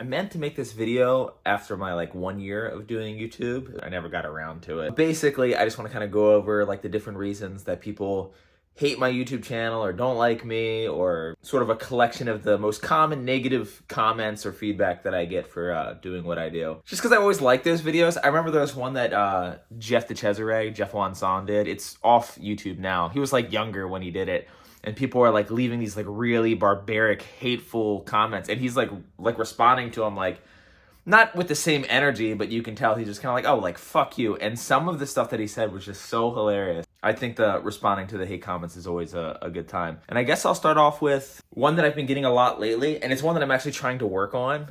I meant to make this video after my like 1 year of doing YouTube. I never got around to it. Basically, I just want to kind of go over like the different reasons that people hate my YouTube channel or don't like me, or sort of a collection of the most common negative comments or feedback that I get for doing what I do. Just because I always like those videos. I remember there was one that Jeff the Cesare, Jeff Wanson did. It's off YouTube now. He was like younger when he did it. And people are like leaving these like really barbaric, hateful comments. And he's like responding to them like, not with the same energy, but you can tell he's just kind of like, oh, like, fuck you. And some of the stuff that he said was just so hilarious. I think the responding to the hate comments is always a good time. And I guess I'll start off with one that I've been getting a lot lately. And it's one that I'm actually trying to work on,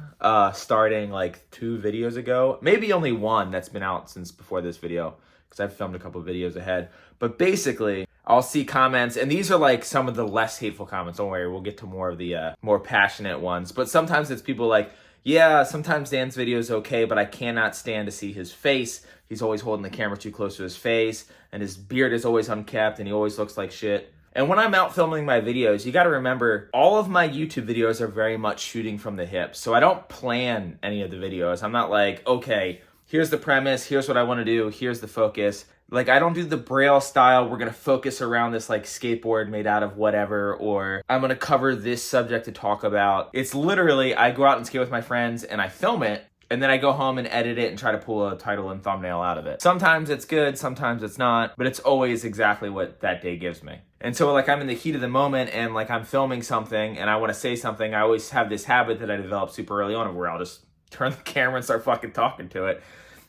starting like 2 videos ago. Maybe only one that's been out since before this video, because I've filmed a couple of videos ahead. But basically, I'll see comments, and these are like some of the less hateful comments. Don't worry, we'll get to more of the more passionate ones. But sometimes it's people like, yeah, sometimes Dan's video is okay, but I cannot stand to see his face. He's always holding the camera too close to his face, and his beard is always unkept, and he always looks like shit. And when I'm out filming my videos, you gotta remember, all of my YouTube videos are very much shooting from the hip. So I don't plan any of the videos. I'm not like, okay, here's the premise, here's what I wanna do, here's the focus. Like, I don't do the Braille style, we're gonna focus around this like skateboard made out of whatever, or I'm gonna cover this subject to talk about. It's literally, I go out and skate with my friends and I film it, and then I go home and edit it and try to pull a title and thumbnail out of it. Sometimes it's good, sometimes it's not, but it's always exactly what that day gives me. And so like I'm in the heat of the moment and like I'm filming something and I wanna say something, I always have this habit that I developed super early on where I'll just turn the camera and start fucking talking to it.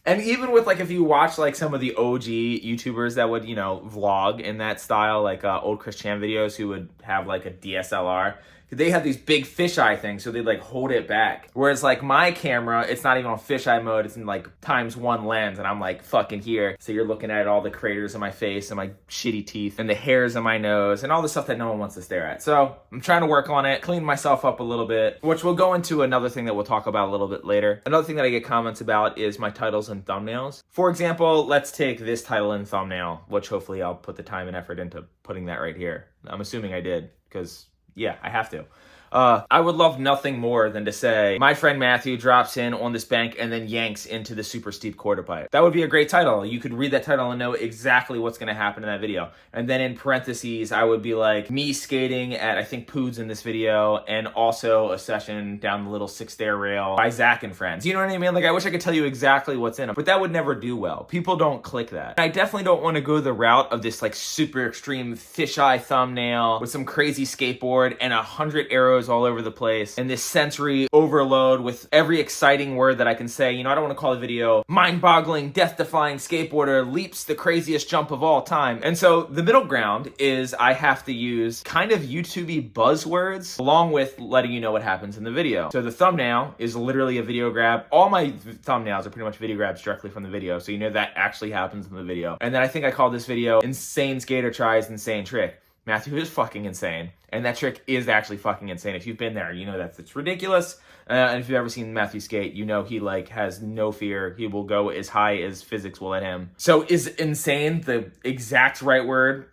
And even with like, if you watch like some of the OG YouTubers that would, you know, vlog in that style, like old Chris Chan videos who would have like a DSLR, they have these big fisheye things, so they'd like hold it back. Whereas like my camera, it's not even on fisheye mode, it's in like ×1 lens, and I'm like fucking here. So you're looking at all the craters in my face and my shitty teeth and the hairs in my nose and all the stuff that no one wants to stare at. So I'm trying to work on it, clean myself up a little bit, which we'll go into another thing that we'll talk about a little bit later. Another thing that I get comments about is my titles and thumbnails. For example, let's take this title and thumbnail, which hopefully I'll put the time and effort into putting that right here. I'm assuming I did, because yeah, I have to. I would love nothing more than to say, my friend Matthew drops in on this bank and then yanks into the super steep quarter pipe. That would be a great title. You could read that title and know exactly what's going to happen in that video. And then in parentheses, I would be like, me skating at, I think, Poods in this video, and also a session down the little 6-stair rail by Zach and friends. You know what I mean? Like, I wish I could tell you exactly what's in them, but that would never do well. People don't click that. I definitely don't want to go the route of this like super extreme fisheye thumbnail with some crazy skateboard and 100 arrows all over the place and this sensory overload with every exciting word that I can say. You know, I don't want to call the video mind-boggling, death-defying skateboarder leaps the craziest jump of all time. And so the middle ground is I have to use kind of YouTube-y buzzwords along with letting you know what happens in the video. So the thumbnail is literally a video grab. All my thumbnails are pretty much video grabs directly from the video, so you know that actually happens in the video. And then I think I called this video Insane Skater Tries Insane Trick. Matthew is fucking insane, and that trick is actually fucking insane. If you've been there, you know that it's ridiculous. And if you've ever seen Matthew skate, you know he like has no fear. He will go as high as physics will let him. So is insane the exact right word?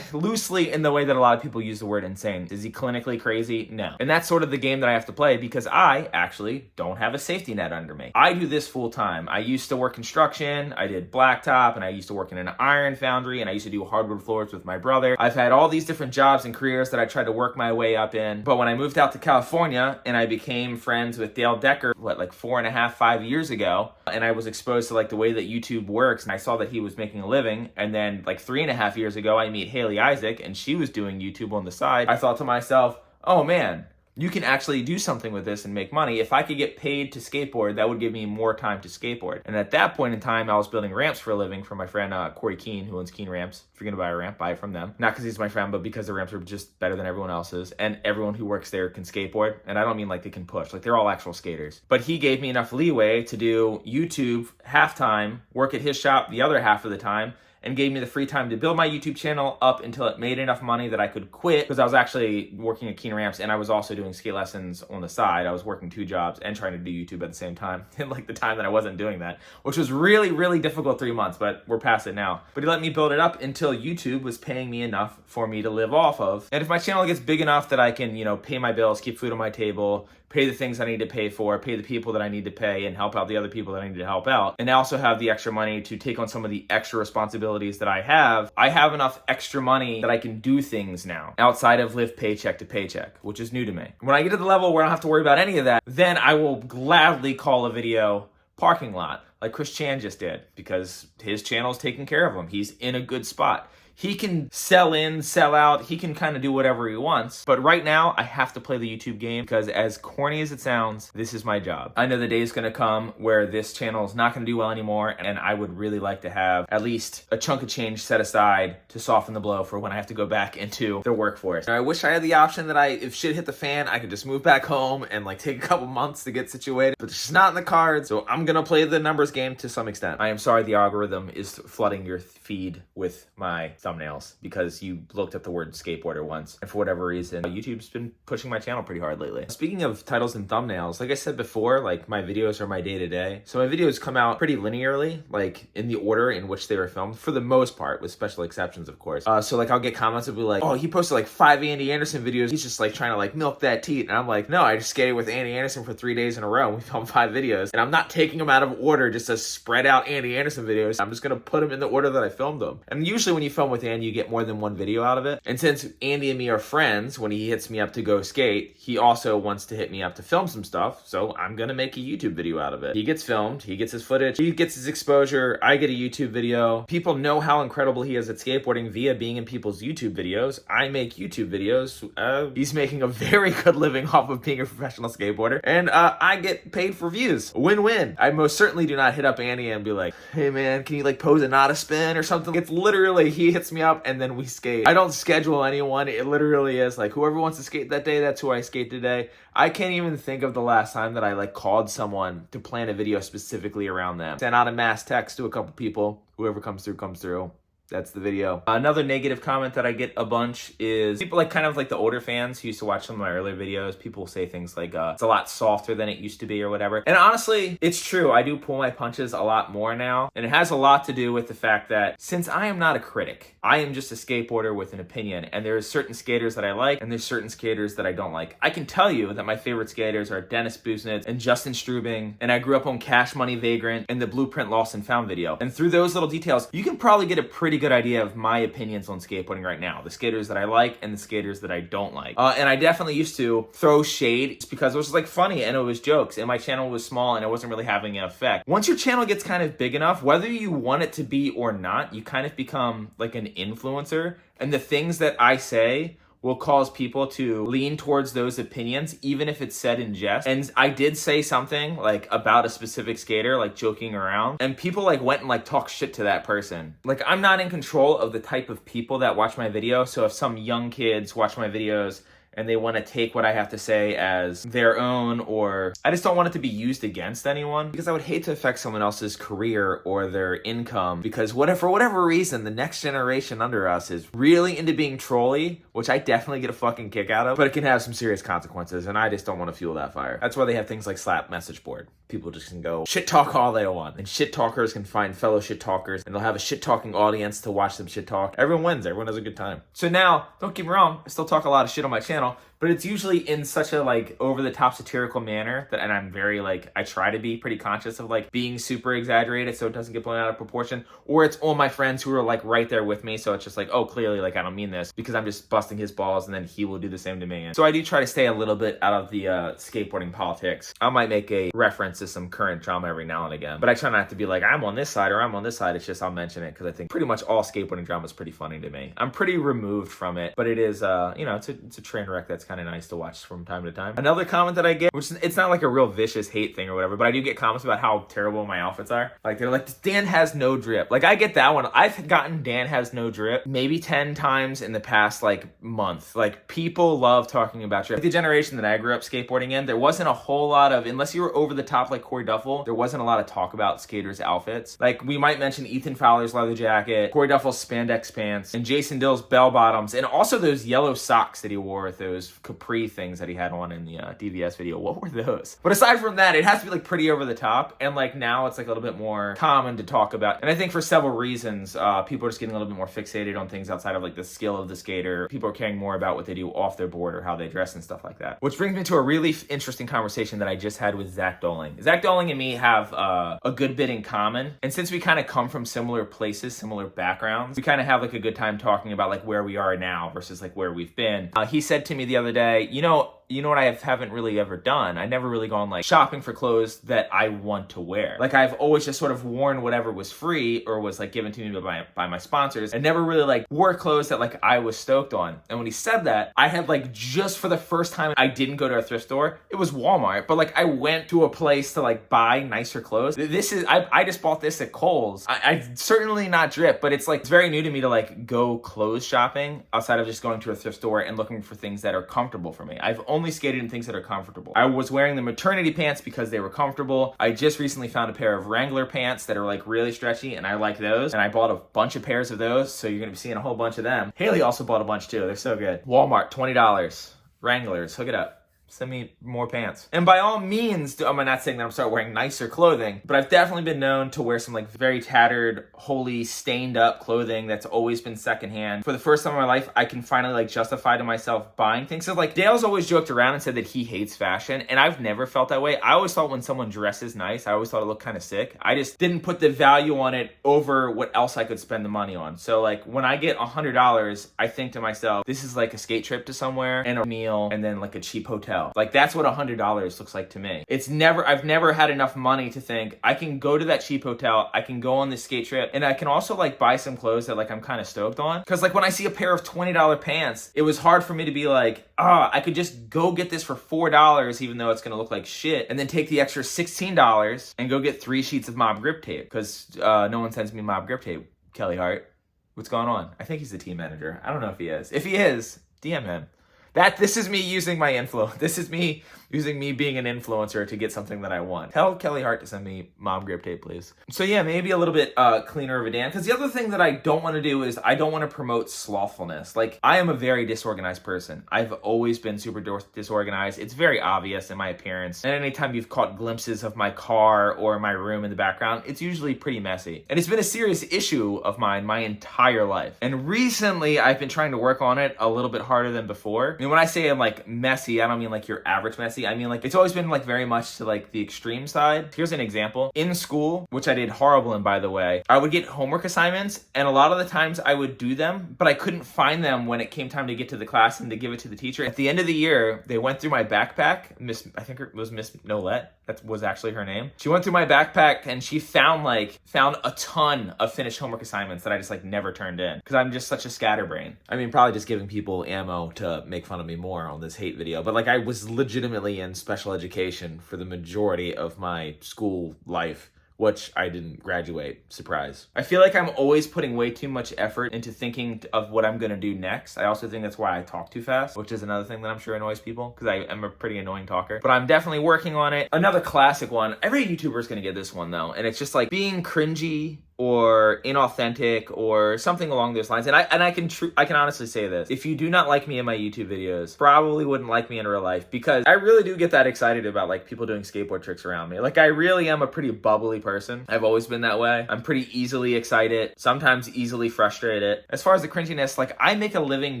Loosely in the way that a lot of people use the word insane. Is he clinically crazy? No. And that's sort of the game that I have to play because I actually don't have a safety net under me. I do this full time. I used to work construction, I did blacktop, and I used to work in an iron foundry, and I used to do hardwood floors with my brother. I've had all these different jobs and careers that I tried to work my way up in. But when I moved out to California and I became friends with Dale Decker, like 4.5, 5 years ago, and I was exposed to like the way that YouTube works, and I saw that he was making a living, and then like 3.5 years ago, I meet Haley Isaac, and she was doing YouTube on the side. I thought to myself, oh man, you can actually do something with this and make money. If I could get paid to skateboard, that would give me more time to skateboard. And at that point in time, I was building ramps for a living for my friend Corrigan, who owns Keen Ramps. If you're gonna buy a ramp, buy it from them. Not because he's my friend, but because the ramps are just better than everyone else's. And everyone who works there can skateboard. And I don't mean like they can push, like they're all actual skaters. But he gave me enough leeway to do YouTube half-time, work at his shop the other half of the time, and gave me the free time to build my YouTube channel up until it made enough money that I could quit, because I was actually working at Keen Ramps and I was also doing skate lessons on the side. I was working 2 jobs and trying to do YouTube at the same time in like the time that I wasn't doing that, which was really, really difficult 3 months, but we're past it now. But he let me build it up until YouTube was paying me enough for me to live off of. And if my channel gets big enough that I can, you know, pay my bills, keep food on my table, pay the things I need to pay for, pay the people that I need to pay, and help out the other people that I need to help out. And I also have the extra money to take on some of the extra responsibilities that I have enough extra money that I can do things now outside of live paycheck to paycheck, which is new to me. When I get to the level where I don't have to worry about any of that, then I will gladly call a video parking lot, like Chris Chan just did, because his channel's taking care of him. He's in a good spot. He can sell in, sell out. He can kind of do whatever he wants. But right now, I have to play the YouTube game because as corny as it sounds, this is my job. I know the day is going to come where this channel is not going to do well anymore, and I would really like to have at least a chunk of change set aside to soften the blow for when I have to go back into the workforce. I wish I had the option that if shit hit the fan, I could just move back home and like take a couple months to get situated, but it's just not in the cards. So I'm going to play the numbers game to some extent. I am sorry the algorithm is flooding your feed with my thumbnails because you looked at the word skateboarder once, and for whatever reason YouTube's been pushing my channel pretty hard lately. Speaking of titles and thumbnails, like I said before, like my videos are my day-to-day, so my videos come out pretty linearly, like in the order in which they were filmed for the most part, with special exceptions of course. So like I'll get comments that will be like, oh, he posted like 5 Andy Anderson videos, he's just like trying to like milk that teat, and I'm like, no, I just skated with Andy Anderson for 3 days in a row and we filmed 5 videos, and I'm not taking them out of order just to spread out Andy Anderson videos. I'm just gonna put them in the order that I filmed them. And usually when you film with Andy, you get more than one video out of it. And since Andy and me are friends, when he hits me up to go skate, he also wants to hit me up to film some stuff. So I'm gonna make a YouTube video out of it. He gets filmed, he gets his footage, he gets his exposure, I get a YouTube video. People know how incredible he is at skateboarding via being in people's YouTube videos. I make YouTube videos. He's making a very good living off of being a professional skateboarder. And I get paid for views. Win-win. I most certainly do not hit up Andy and be like, hey man, can you like pose a Nada spin or something? It's literally, he hits me up and then we skate. I don't schedule anyone. It literally is like whoever wants to skate that day, that's who I skate today. I can't even think of the last time that I like called someone to plan a video specifically around them. Sent out a mass text to a couple people. Whoever comes through, comes through. That's the video. Another negative comment that I get a bunch is people like kind of like the older fans who used to watch some of my earlier videos. People say things like, it's a lot softer than it used to be or whatever. And honestly, it's true. I do pull my punches a lot more now. And it has a lot to do with the fact that since I am not a critic, I am just a skateboarder with an opinion. And there's certain skaters that I like and there's certain skaters that I don't like. I can tell you that my favorite skaters are Dennis Busnitz and Justin Strubing. And I grew up on Cash Money Vagrant and the Blueprint Lost and Found video. And through those little details, you can probably get a pretty good idea of my opinions on skateboarding right now. The skaters that I like and the skaters that I don't like. And I definitely used to throw shade just because it was like funny and it was jokes and my channel was small and it wasn't really having an effect. Once your channel gets kind of big enough, whether you want it to be or not, you kind of become like an influencer, and the things that I say will cause people to lean towards those opinions, even if it's said in jest. And I did say something like about a specific skater, like joking around, and people like went and like talked shit to that person. Like I'm not in control of the type of people that watch my video. So if some young kids watch my videos and they want to take what I have to say as their own, or I just don't want it to be used against anyone, because I would hate to affect someone else's career or their income, because for whatever reason, the next generation under us is really into being trolly, which I definitely get a fucking kick out of, but it can have some serious consequences, and I just don't want to fuel that fire. That's why they have things like Slap Message Board. People just can go shit talk all they want, and shit talkers can find fellow shit talkers, and they'll have a shit talking audience to watch them shit talk. Everyone wins. Everyone has a good time. So now, don't get me wrong, I still talk a lot of shit on my channel, but it's usually in such a like over the top satirical manner that, and I'm very like, I try to be pretty conscious of like being super exaggerated so it doesn't get blown out of proportion, or it's all my friends who are like right there with me, so it's just like, oh, clearly like I don't mean this because I'm just busting his balls, and then he will do the same to me. And so I do try to stay a little bit out of the skateboarding politics. I might make a reference to some current drama every now and again, but I try not to be like, I'm on this side or I'm on this side. It's just I'll mention it because I think pretty much all skateboarding drama is pretty funny to me. I'm pretty removed from it, but it is you know, it's a train wreck that's kind of nice to watch from time to time. Another comment that I get, which it's not like a real vicious hate thing or whatever, but I do get comments about how terrible my outfits are. Like they're like, Dan has no drip. Like I get that one. I've gotten Dan has no drip maybe 10 times in the past like month. Like people love talking about drip. Like, the generation that I grew up skateboarding in, there wasn't a whole lot of, unless you were over the top like Corey Duffel, there wasn't a lot of talk about skaters' outfits. Like we might mention Ethan Fowler's leather jacket, Corey Duffel's spandex pants, and Jason Dill's bell bottoms, and also those yellow socks that he wore with those capri things that he had on in the DVS video. What were those? But aside from that, it has to be like pretty over the top. And like now it's like a little bit more common to talk about. And I think for several reasons, people are just getting a little bit more fixated on things outside of like the skill of the skater. People are caring more about what they do off their board or how they dress and stuff like that. Which brings me to a really interesting conversation that I just had with Zach Doling. Zach Doling and me have a good bit in common. And since we kind of come from similar places, similar backgrounds, we kind of have like a good time talking about like where we are now versus like where we've been. He said to me the other day, you know what I haven't really ever done? I never really gone like shopping for clothes that I want to wear. Like I've always just sort of worn whatever was free or was like given to me by my sponsors, and never really like wore clothes that like I was stoked on. And when he said that, I had like just for the first time, I didn't go to a thrift store. It was Walmart, but like I went to a place to like buy nicer clothes. I just bought this at Kohl's. I certainly not drip, but it's like, it's very new to me to like go clothes shopping outside of just going to a thrift store and looking for things that are comfortable for me. I've only skated in things that are comfortable. I was wearing the maternity pants because they were comfortable. I just recently found a pair of Wrangler pants that are like really stretchy, and I like those. And I bought a bunch of pairs of those, so you're gonna be seeing a whole bunch of them. Haley also bought a bunch too. They're so good. Walmart, $20. Wranglers, hook it up. Send me more pants. And by all means, I'm not saying that I'm starting wearing nicer clothing, but I've definitely been known to wear some like very tattered, wholly stained up clothing that's always been secondhand. For the first time in my life, I can finally like justify to myself buying things. So like Dale's always joked around and said that he hates fashion, and I've never felt that way. I always thought when someone dresses nice, I always thought it looked kind of sick. I just didn't put the value on it over what else I could spend the money on. So like when I get $100, I think to myself, this is like a skate trip to somewhere and a meal and then like a cheap hotel. Like that's what $100 looks like to me. I've never had enough money to think I can go to that cheap hotel, I can go on this skate trip, and I can also like buy some clothes that like I'm kind of stoked on. Cause like when I see a pair of $20 pants, it was hard for me to be like, I could just go get this for $4 even though it's gonna look like shit, and then take the extra $16 and go get 3 sheets of Mob grip tape. Cause no one sends me Mob grip tape. Kelly Hart, what's going on? I think he's the team manager. I don't know if he is. If he is, DM him. This is me using my influence. This is me using me being an influencer to get something that I want. Tell Kelly Hart to send me Mom grip tape, please. So yeah, maybe a little bit cleaner of a dam. Because the other thing that I don't want to do is I don't want to promote slothfulness. Like, I am a very disorganized person. I've always been super disorganized. It's very obvious in my appearance. And anytime you've caught glimpses of my car or my room in the background, it's usually pretty messy. And it's been a serious issue of mine my entire life. And recently, I've been trying to work on it a little bit harder than before. I mean, when I say I'm like messy, I don't mean like your average messy. I mean like it's always been like very much to like the extreme side. Here's an example. In school, which I did horrible in, by the way, I would get homework assignments, and a lot of the times I would do them, but I couldn't find them when it came time to get to the class and to give it to the teacher. At the end of the year, they went through my backpack. I think it was Miss Nolette. That was actually her name. She went through my backpack and she found a ton of finished homework assignments that I just like never turned in because I'm just such a scatterbrain. I mean, probably just giving people ammo to make fun of me more on this hate video, but like I was legitimately in special education for the majority of my school life, which I didn't graduate. Surprise. I feel like I'm always putting way too much effort into thinking of what I'm gonna do next. I also think that's why I talk too fast, which is another thing that I'm sure annoys people because I am a pretty annoying talker, but I'm definitely working on it. Another classic one, every YouTuber is gonna get this one though, and it's just like being cringy or inauthentic or something along those lines. And I can honestly say this. If you do not like me in my YouTube videos, probably wouldn't like me in real life, because I really do get that excited about like people doing skateboard tricks around me. Like I really am a pretty bubbly person. I've always been that way. I'm pretty easily excited, sometimes easily frustrated. As far as the cringiness, like I make a living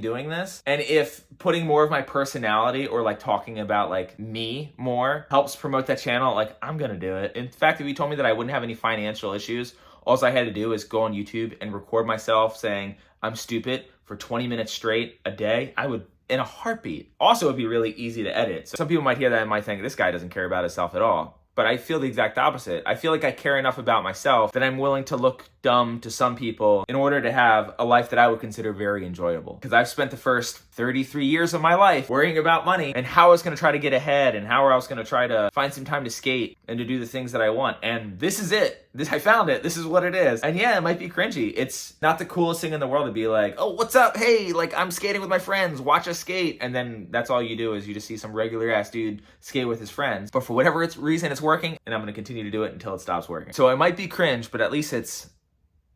doing this. And if putting more of my personality or like talking about like me more helps promote that channel, like I'm gonna do it. In fact, if you told me that I wouldn't have any financial issues, all I had to do is go on YouTube and record myself saying I'm stupid for 20 minutes straight a day, I would in a heartbeat. Also, it'd be really easy to edit. So some people might hear that and might think this guy doesn't care about himself at all. But I feel the exact opposite. I feel like I care enough about myself that I'm willing to look dumb to some people in order to have a life that I would consider very enjoyable. Because I've spent the first 33 years of my life worrying about money and how I was going to try to get ahead and how I was going to try to find some time to skate and to do the things that I want. And this is it. I found it. This is what it is. And yeah, it might be cringy. It's not the coolest thing in the world to be like, oh, what's up? Hey, like I'm skating with my friends. Watch us skate. And then that's all you do is you just see some regular ass dude skate with his friends. But for whatever reason, it's working. And I'm going to continue to do it until it stops working. So it might be cringe, but at least it's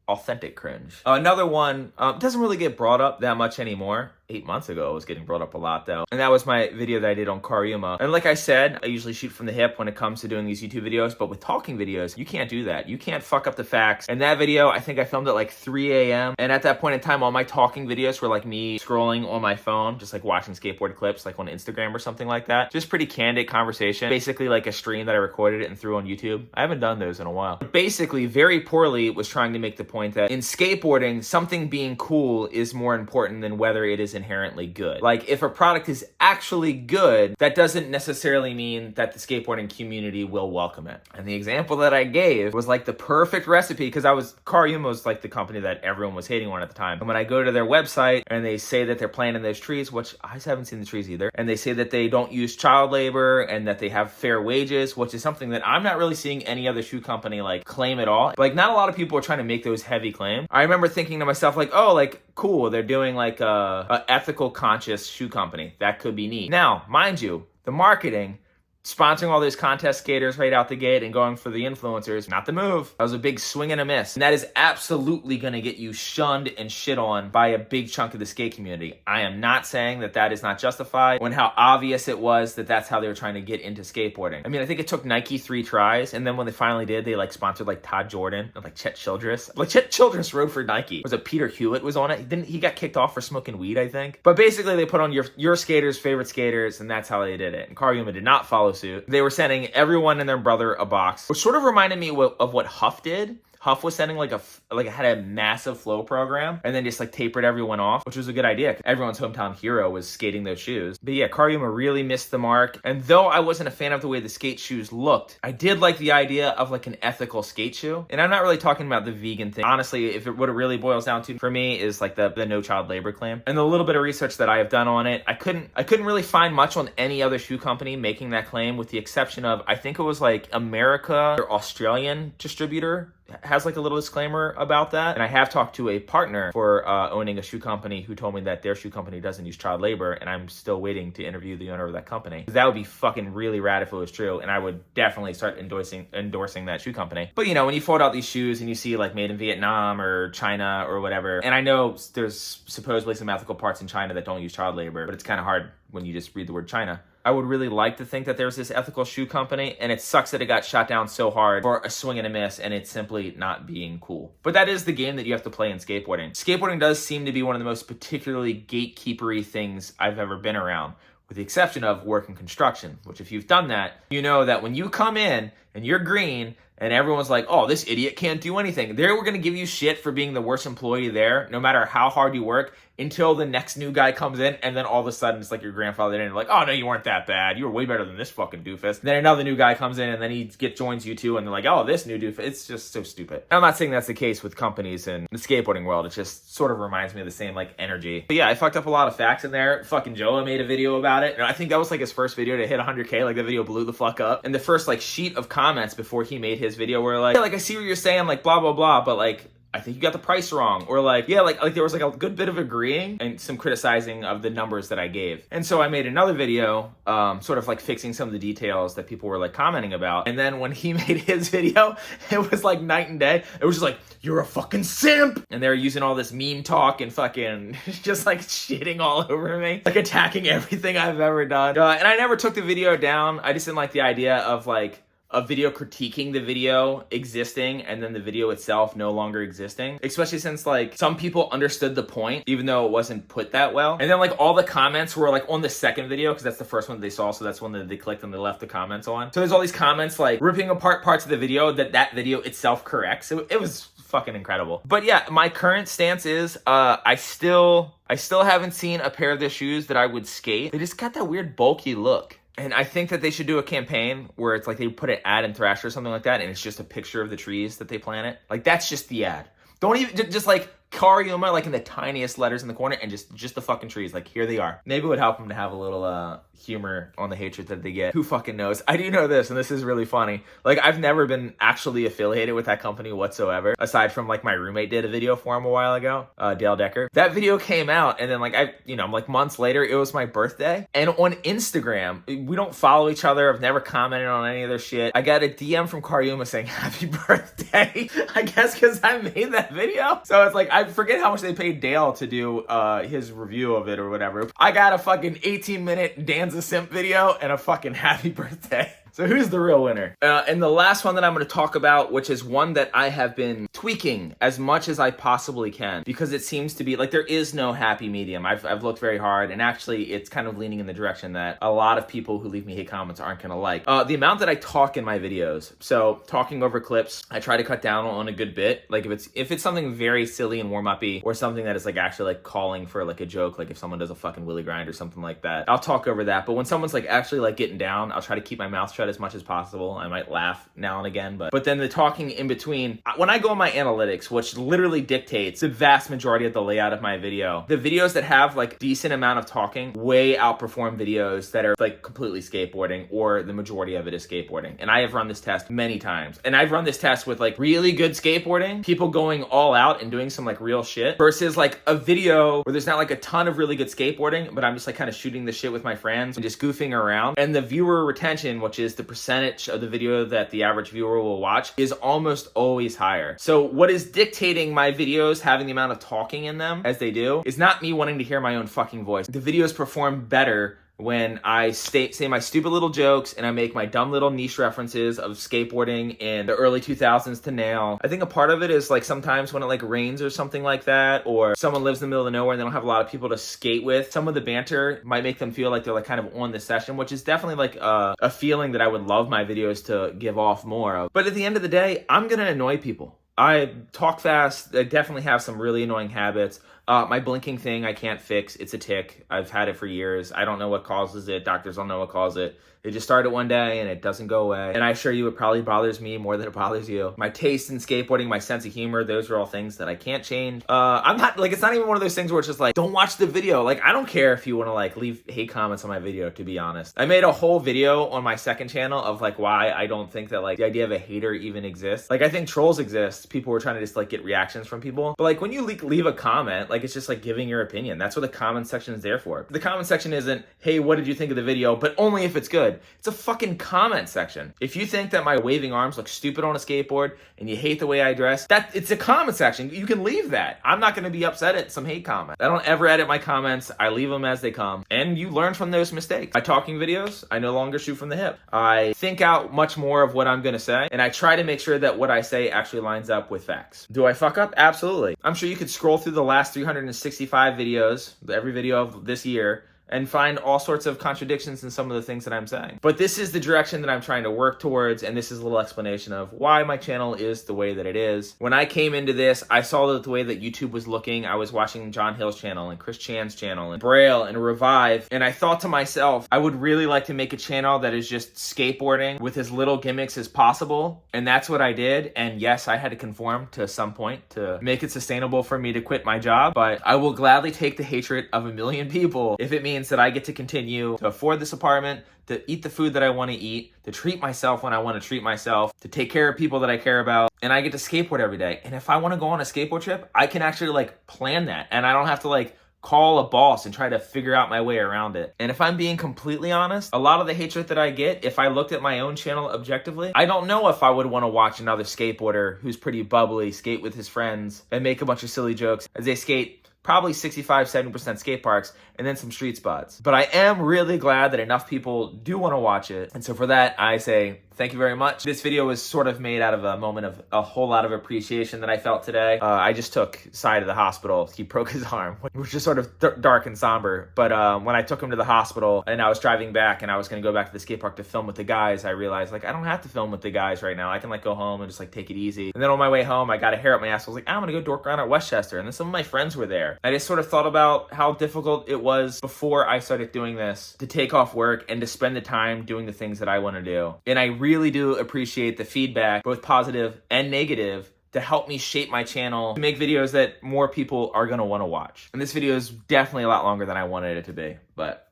authentic cringe. Another one doesn't really get brought up that much anymore, 8 months ago. It was getting brought up a lot though. And that was my video that I did on Cariuma. And like I said, I usually shoot from the hip when it comes to doing these YouTube videos, but with talking videos, you can't do that. You can't fuck up the facts. And that video, I think I filmed at like 3 a.m. And at that point in time, all my talking videos were like me scrolling on my phone, just like watching skateboard clips like on Instagram or something like that. Just pretty candid conversation. Basically like a stream that I recorded it and threw on YouTube. I haven't done those in a while. But basically, very poorly was trying to make the point that in skateboarding, something being cool is more important than whether it is inherently good. Like if a product is actually good, that doesn't necessarily mean that the skateboarding community will welcome it. And the example that I gave was like the perfect recipe, because Cariuma was like the company that everyone was hating on at the time. And when I go to their website and they say that they're planting those trees, which I haven't seen the trees either, and they say that they don't use child labor and that they have fair wages, which is something that I'm not really seeing any other shoe company like claim at all. Like not a lot of people are trying to make those heavy claims. I remember thinking to myself like, oh, like cool, they're doing like a ethical conscious shoe company. That could be neat. Now, mind you, the marketing, sponsoring all those contest skaters right out the gate and going for the influencers, not the move. That was a big swing and a miss. And that is absolutely going to get you shunned and shit on by a big chunk of the skate community. I am not saying that that is not justified when how obvious it was that that's how they were trying to get into skateboarding. I mean, I think it took Nike 3 tries, and then when they finally did, they like sponsored like Todd Jordan and like Chet Childress. Like Chet Childress rode for Nike. Was it Peter Hewitt was on it? He got kicked off for smoking weed, I think. But basically they put on your skaters' favorite skaters, and that's how they did it. And Cariuma did not follow suit. They were sending everyone and their brother a box, which sort of reminded me of what Huff did. Huff was sending had a massive flow program and then just like tapered everyone off, which was a good idea. Everyone's hometown hero was skating those shoes. But yeah, Cariuma really missed the mark. And though I wasn't a fan of the way the skate shoes looked, I did like the idea of like an ethical skate shoe. And I'm not really talking about the vegan thing. Honestly, what it really boils down to for me is like the no child labor claim. And the little bit of research that I have done on it, I couldn't really find much on any other shoe company making that claim, with the exception of, I think it was like America or Australian distributor has like a little disclaimer about that. And I have talked to a partner for owning a shoe company who told me that their shoe company doesn't use child labor, and I'm still waiting to interview the owner of that company. That would be fucking really rad if it was true, and I would definitely start endorsing that shoe company. But you know, when you fold out these shoes and you see like made in Vietnam or China or whatever, and I know there's supposedly some ethical parts in China that don't use child labor, but it's kind of hard when you just read the word China. I would really like to think that there's this ethical shoe company, and it sucks that it got shot down so hard for a swing and a miss, and it's simply not being cool. But that is the game that you have to play in skateboarding. Skateboarding does seem to be one of the most particularly gatekeepery things I've ever been around, with the exception of work and construction, which if you've done that, you know that when you come in and you're green and everyone's like, oh, this idiot can't do anything, they're going to give you shit for being the worst employee there, no matter how hard you work, until the next new guy comes in, and then all of a sudden it's like your grandfather and like, oh no, you weren't that bad, you were way better than this fucking doofus. Then another new guy comes in and then he joins you too, and they're like, oh, this new doofus. It's just so stupid. I'm not saying that's the case with companies in the skateboarding world. It just sort of reminds me of the same like energy. But yeah, I fucked up a lot of facts in there. Fucking Joa made a video about it, and I think that was like his first video to hit 100K. Like the video blew the fuck up, and the first like sheet of comments before he made his video were like, yeah, like I see what you're saying, like blah blah blah, but like I think you got the price wrong. Or like, yeah, like there was like a good bit of agreeing and some criticizing of the numbers that I gave. And so I made another video, sort of like fixing some of the details that people were like commenting about. And then when he made his video, it was like night and day. It was just like, you're a fucking simp. And they were using all this meme talk and fucking just like shitting all over me, like attacking everything I've ever done. And I never took the video down. I just didn't like the idea of like a video critiquing the video existing and then the video itself no longer existing, especially since like some people understood the point even though it wasn't put that well. And then like all the comments were like on the second video, because that's the first one they saw, so that's one that they clicked and they left the comments on. So there's all these comments like ripping apart parts of the video that video itself corrects. It was fucking incredible. But yeah, my current stance is I still haven't seen a pair of their shoes that I would skate. They just got that weird bulky look. And I think that they should do a campaign where it's like they put an ad in Thrasher or something like that, and it's just a picture of the trees that they planted. Like, that's just the ad. Don't even, just like Cariuma, like in the tiniest letters in the corner, and just the fucking trees. Like, here they are. Maybe it would help them to have a little humor on the hatred that they get. Who fucking knows? I do know this, and this is really funny. Like, I've never been actually affiliated with that company whatsoever, aside from like my roommate did a video for him a while ago, Dale Decker. That video came out, and then like like months later, it was my birthday. And on Instagram, we don't follow each other. I've never commented on any of their shit. I got a DM from Cariuma saying, happy birthday. I guess because I made that video. So it's like, I I forget how much they paid Dale to do his review of it or whatever. I got a fucking 18-minute Danza Simp video and a fucking happy birthday. So who's the real winner? And the last one that I'm going to talk about, which is one that I have been tweaking as much as I possibly can, because it seems to be like there is no happy medium. I've looked very hard, and actually it's kind of leaning in the direction that a lot of people who leave me hate comments aren't going to like. The amount that I talk in my videos. So talking over clips, I try to cut down on a good bit. Like if it's something very silly and warm-uppy, or something that is like actually like calling for like a joke, like if someone does a fucking willy grind or something like that, I'll talk over that. But when someone's like actually like getting down, I'll try to keep my mouth shut as much as possible. I might laugh now and again, but then the talking in between, when I go on my analytics, which literally dictates the vast majority of the layout of my video, the videos that have like decent amount of talking way outperform videos that are like completely skateboarding, or the majority of it is skateboarding. And I have run this test many times, and I've run this test with like really good skateboarding, people going all out and doing some like real shit, versus like a video where there's not like a ton of really good skateboarding, but I'm just like kind of shooting the shit with my friends and just goofing around. And the viewer retention, which is the percentage of the video that the average viewer will watch, is almost always higher. So what is dictating my videos having the amount of talking in them as they do is not me wanting to hear my own fucking voice. The videos perform better when I say my stupid little jokes and I make my dumb little niche references of skateboarding in the early 2000s to now. I think a part of it is like sometimes when it like rains or something like that, or someone lives in the middle of nowhere and they don't have a lot of people to skate with, some of the banter might make them feel like they're like kind of on the session, which is definitely like a feeling that I would love my videos to give off more of. But at the end of the day, I'm gonna annoy people. I talk fast. I definitely have some really annoying habits. My blinking thing, I can't fix. It's a tic. I've had it for years. I don't know what causes it. Doctors don't know what causes it. It just started one day and it doesn't go away. And I assure you, it probably bothers me more than it bothers you. My taste in skateboarding, my sense of humor, those are all things that I can't change. I'm not, like, it's not even one of those things where it's just like, don't watch the video. Like, I don't care if you want to, like, leave hate comments on my video, to be honest. I made a whole video on my second channel of, like, why I don't think that, like, the idea of a hater even exists. Like, I think trolls exist. People were trying to just, like, get reactions from people. But, like, when you leave a comment, like, it's just, like, giving your opinion. That's what the comment section is there for. The comment section isn't, hey, what did you think of the video? But only if it's good. It's a fucking comment section. If you think that my waving arms look stupid on a skateboard and you hate the way I dress, it's a comment section. You can leave that. I'm not going to be upset at some hate comment. I don't ever edit my comments. I leave them as they come. And you learn from those mistakes. My talking videos, I no longer shoot from the hip. I think out much more of what I'm going to say, and I try to make sure that what I say actually lines up with facts. Do I fuck up? Absolutely. I'm sure you could scroll through the last 365 videos, every video of this year, and find all sorts of contradictions in some of the things that I'm saying. But this is the direction that I'm trying to work towards, and this is a little explanation of why my channel is the way that it is. When I came into this, I saw that the way that YouTube was looking. I was watching John Hill's channel and Chris Chan's channel and Braille and Revive, and I thought to myself, I would really like to make a channel that is just skateboarding with as little gimmicks as possible, and that's what I did. And yes, I had to conform to some point to make it sustainable for me to quit my job, but I will gladly take the hatred of a million people if it means that I get to continue to afford this apartment, to eat the food that I want to eat, to treat myself when I want to treat myself, to take care of people that I care about, and I get to skateboard every day. And if I want to go on a skateboard trip, I can actually like plan that, and I don't have to like call a boss and try to figure out my way around it. And if I'm being completely honest, a lot of the hatred that I get, if I looked at my own channel objectively, I don't know if I would want to watch another skateboarder who's pretty bubbly skate with his friends and make a bunch of silly jokes as they skate probably 65-70% skate parks, and then some street spots. But I am really glad that enough people do want to watch it. And so for that, I say thank you very much. This video was sort of made out of a moment of a whole lot of appreciation that I felt today. I just took Sai to the hospital. He broke his arm, which is sort of dark and somber. But when I took him to the hospital and I was driving back and I was going to go back to the skate park to film with the guys, I realized like I don't have to film with the guys right now. I can like go home and just like take it easy. And then on my way home, I got a hair up my ass. I was like, I'm going to go dork around at Westchester. And then some of my friends were there. I just sort of thought about how difficult it was before I started doing this to take off work and to spend the time doing the things that I want to do. And I really do appreciate the feedback, both positive and negative, to help me shape my channel to make videos that more people are going to want to watch. And this video is definitely a lot longer than I wanted it to be, but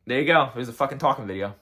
there you go. It was a fucking talking video.